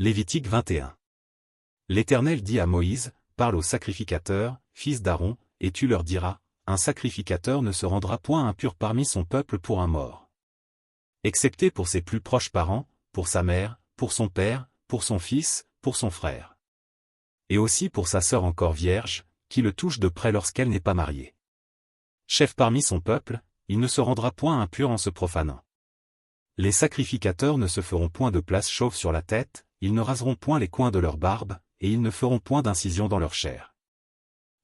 Lévitique 21. L'Éternel dit à Moïse, parle aux sacrificateurs, fils d'Aaron, et tu leur diras, un sacrificateur ne se rendra point impur parmi son peuple pour un mort. Excepté pour ses plus proches parents, pour sa mère, pour son père, pour son fils, pour son frère. Et aussi pour sa sœur encore vierge, qui le touche de près lorsqu'elle n'est pas mariée. Chef parmi son peuple, il ne se rendra point impur en se profanant. Les sacrificateurs ne se feront point de place chauve sur la tête, ils ne raseront point les coins de leur barbe, et ils ne feront point d'incision dans leur chair.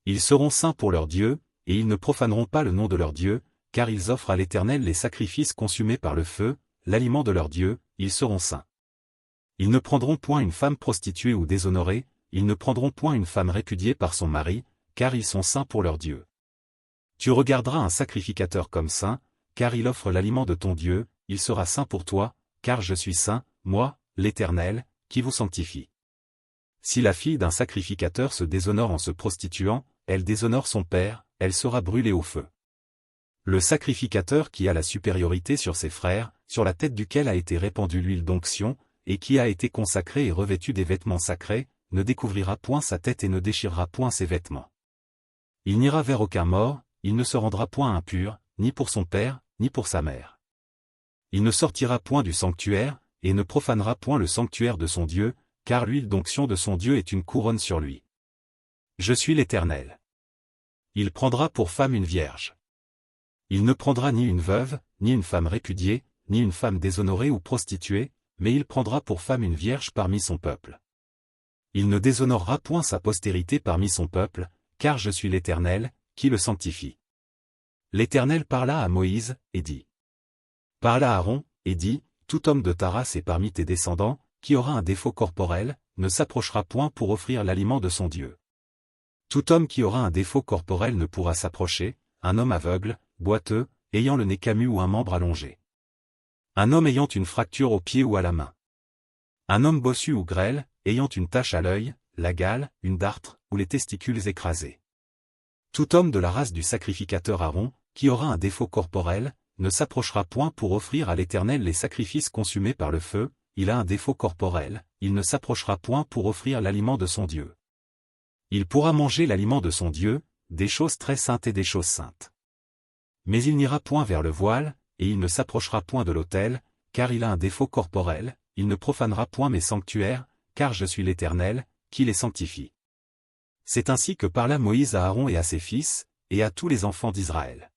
Ils seront saints pour leur Dieu, et ils ne profaneront pas le nom de leur Dieu, car ils offrent à l'Éternel les sacrifices consumés par le feu, l'aliment de leur Dieu, ils seront saints. Ils ne prendront point une femme prostituée ou déshonorée, ils ne prendront point une femme répudiée par son mari, car ils sont saints pour leur Dieu. Tu regarderas un sacrificateur comme saint, car il offre l'aliment de ton Dieu, il sera saint pour toi, car je suis saint, moi, l'Éternel, qui vous sanctifie. Si la fille d'un sacrificateur se déshonore en se prostituant, elle déshonore son père, elle sera brûlée au feu. Le sacrificateur qui a la supériorité sur ses frères, sur la tête duquel a été répandue l'huile d'onction, et qui a été consacré et revêtu des vêtements sacrés, ne découvrira point sa tête et ne déchirera point ses vêtements. Il n'ira vers aucun mort, il ne se rendra point impur, ni pour son père, ni pour sa mère. Il ne sortira point du sanctuaire, et ne profanera point le sanctuaire de son Dieu, car l'huile d'onction de son Dieu est une couronne sur lui. Je suis l'Éternel. Il prendra pour femme une vierge. Il ne prendra ni une veuve, ni une femme répudiée, ni une femme déshonorée ou prostituée, mais il prendra pour femme une vierge parmi son peuple. Il ne déshonorera point sa postérité parmi son peuple, car je suis l'Éternel, qui le sanctifie. L'Éternel parla à Moïse, et dit. Parla à Aaron, et dit, tout homme de ta race et parmi tes descendants, qui aura un défaut corporel, ne s'approchera point pour offrir l'aliment de son Dieu. Tout homme qui aura un défaut corporel ne pourra s'approcher, un homme aveugle, boiteux, ayant le nez camus ou un membre allongé. Un homme ayant une fracture au pied ou à la main. Un homme bossu ou grêle, ayant une tache à l'œil, la gale, une dartre, ou les testicules écrasés. Tout homme de la race du sacrificateur Aaron, qui aura un défaut corporel, ne s'approchera point pour offrir à l'Éternel les sacrifices consumés par le feu, il a un défaut corporel, il ne s'approchera point pour offrir l'aliment de son Dieu. Il pourra manger l'aliment de son Dieu, des choses très saintes et des choses saintes. Mais il n'ira point vers le voile, et il ne s'approchera point de l'autel, car il a un défaut corporel, il ne profanera point mes sanctuaires, car je suis l'Éternel, qui les sanctifie. C'est ainsi que parla Moïse à Aaron et à ses fils, et à tous les enfants d'Israël.